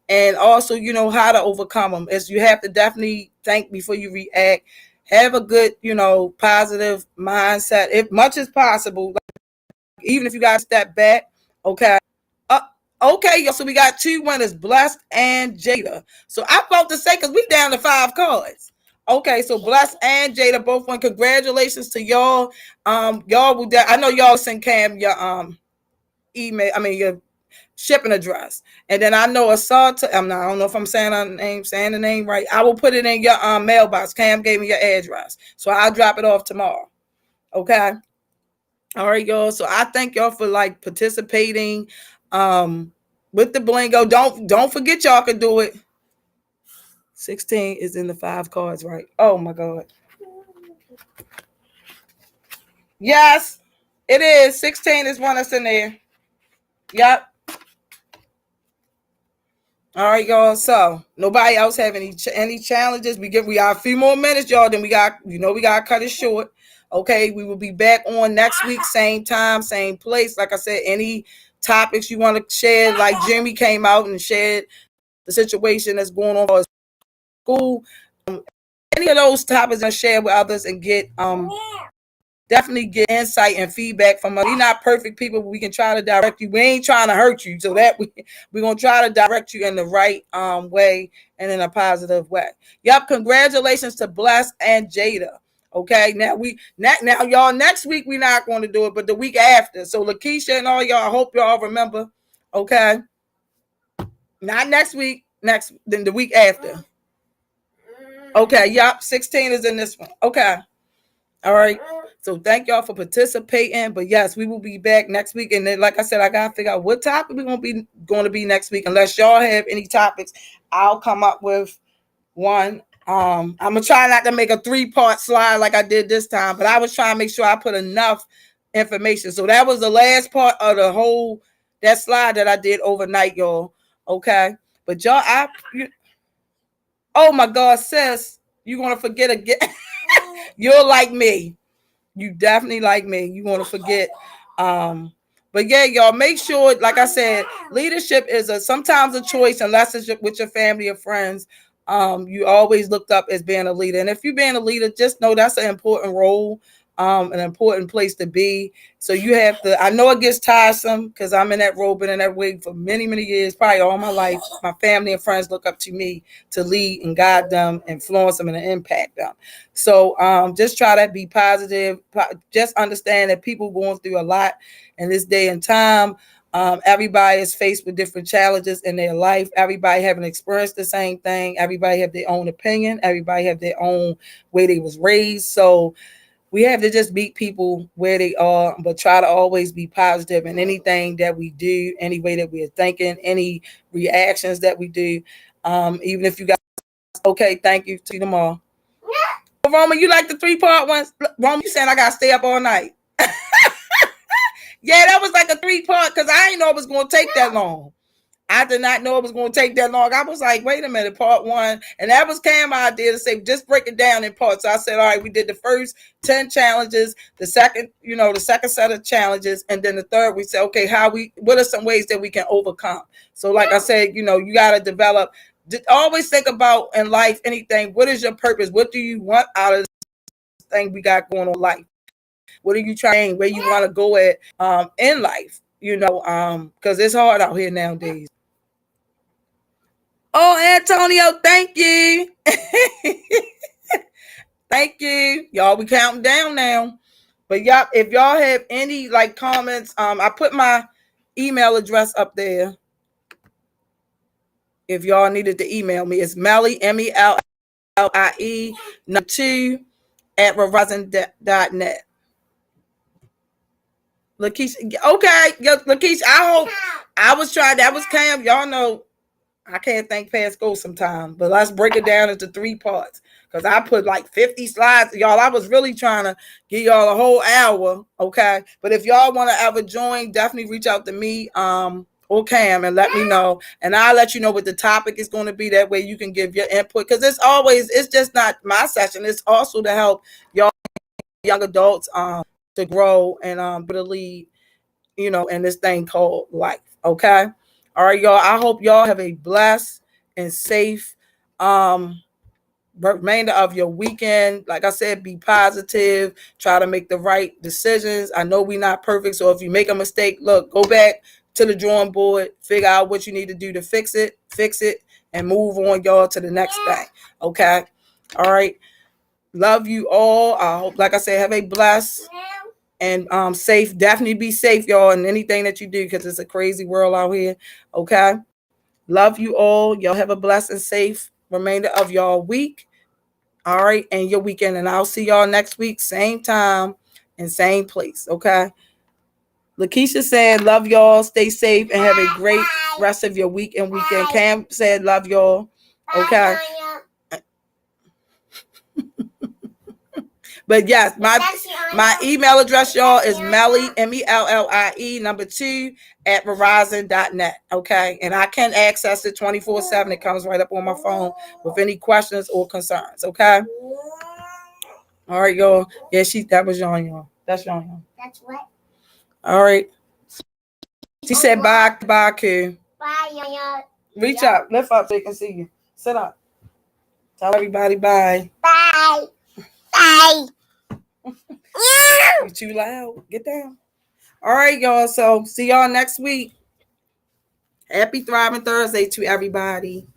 And also, how to overcome them. As you have to definitely think before you react. Have a good, positive mindset, if much as possible. Even if you got to step back, okay. Okay, so we got 2 winners, Blessed and Jada. So I'm about to say, because we down to 5 cards. Okay, so Blessed and Jada both won. Congratulations to y'all. Y'all will. I know y'all send Cam your email. I mean your shipping address, and then I know Assault. I don't know if I'm saying the name right. I will put it in your mailbox. Cam gave me your address, so I'll drop it off tomorrow. Okay. All right, y'all. So I thank y'all for participating with the blingo. Don't forget y'all can do it. 16 is in the 5 cards, right? Oh my God. Yes, it is. 16 is one that's in there. Yep. All right, y'all. So nobody else have any challenges? We got a few more minutes, y'all. Then we got to cut it short. Okay, we will be back on next week, same time, same place. Like I said, any topics you want to share, like Jimmy came out and shared the situation that's going on at school. Any of those topics I share with others and get definitely get insight and feedback from us. We're not perfect people, but we can try to direct you. We ain't trying to hurt you, so that we're gonna try to direct you in the right way and in a positive way. Yep, congratulations to Bless and Jada. Okay, now y'all, next week we're not going to do it, but the week after. So Lakeisha and all y'all, I hope y'all remember. Okay, not next week, then the week after. Okay, yep, 16 is in this one. Okay. All right. So thank y'all for participating. But yes, we will be back next week. And then, like I said, I gotta figure out what topic we're going to be next week. Unless y'all have any topics, I'll come up with one. I'm gonna try not to make a 3-part slide like I did this time, but I was trying to make sure I put enough information. So that was the last part of the whole that slide that I did overnight, y'all. Okay. But y'all, oh my God, sis, you're gonna forget again. You're like me. You definitely like me. You want to forget. But yeah, y'all, make sure, like I said, leadership is sometimes a choice unless it's with your family or friends. You always looked up as being a leader. And if you're being a leader, just know that's an important role, an important place to be. So you have to, I know it gets tiresome because I'm in that role, been in that way for many, many years, probably all my life. My family and friends look up to me to lead and guide them, influence them, and impact them. So just try to be positive. Just understand that people going through a lot in this day and time. Everybody is faced with different challenges in their life. Everybody haven't experienced the same thing. Everybody have their own opinion. Everybody have their own way they was raised. So we have to just meet people where they are, but try to always be positive in anything that we do, any way that we're thinking, any reactions that we do. Even if you guys, okay, thank you. See you tomorrow. Roma, you like the 3-part ones? Roma, you saying I gotta stay up all night? Yeah, that was like a 3-part because I didn't know it was gonna take that long. I did not know it was going to take that long. I was like, wait a minute, part 1. And that was Cam's idea to say, just break it down in parts. So I said, all right, we did the first 10 challenges, the second set of challenges. And then the third, we said, okay, what are some ways that we can overcome? So like I said, you got to develop, always think about in life, anything, what is your purpose? What do you want out of this thing we got going on in life? What are you trying, where you want to go at in life? Because it's hard out here nowadays. Oh, Antonio, thank you. Thank you. Y'all, we counting down now. But y'all, if y'all have any comments, I put my email address up there. If y'all needed to email me, it's Mellie, MELLIE, number 2 at Verizon.net. Lakeisha, okay, Lakeisha, I hope I was trying. That was Cam. Y'all know I can't think past go sometimes, but let's break it down into 3 parts because I put like 50 slides. Y'all, I was really trying to give y'all a whole hour, okay? But if y'all want to ever join, definitely reach out to me or Cam and let me know. And I'll let you know what the topic is going to be. That way you can give your input because it's just not my session. It's also to help y'all young adults to grow and to lead, in this thing called life, okay? All right, y'all. I hope y'all have a blessed and safe remainder of your weekend. Like I said, be positive. Try to make the right decisions. I know we're not perfect, so if you make a mistake, look, go back to the drawing board, figure out what you need to do to fix it, and move on, y'all, to the next thing. Okay? All right. Love you all. I hope, like I said, have a blessed and safe. Definitely be safe, y'all, in anything that you do because it's a crazy world out here. Okay? Love you all. Y'all have a blessed and safe remainder of y'all week. All right, and your weekend. And I'll see y'all next week, same time and same place. Okay? Lakeisha said, love y'all. Stay safe and have a great rest of your week and weekend. Cam said, love y'all. Okay? But yes, my email address, y'all, is Mellie, MELLIE, number 2 at Verizon.net. Okay. And I can access it 24/7. It comes right up on my phone with any questions or concerns. Okay. All right, y'all. Yeah, that was y'all. That's y'all. That's what? All right. She said bye, Q. Bye, y'all. Reach up, lift up so they can see you. Sit up. Tell everybody bye. Bye. Bye. You're too loud. Get down. All right, y'all. So see y'all next week. Happy Thriving Thursday to everybody.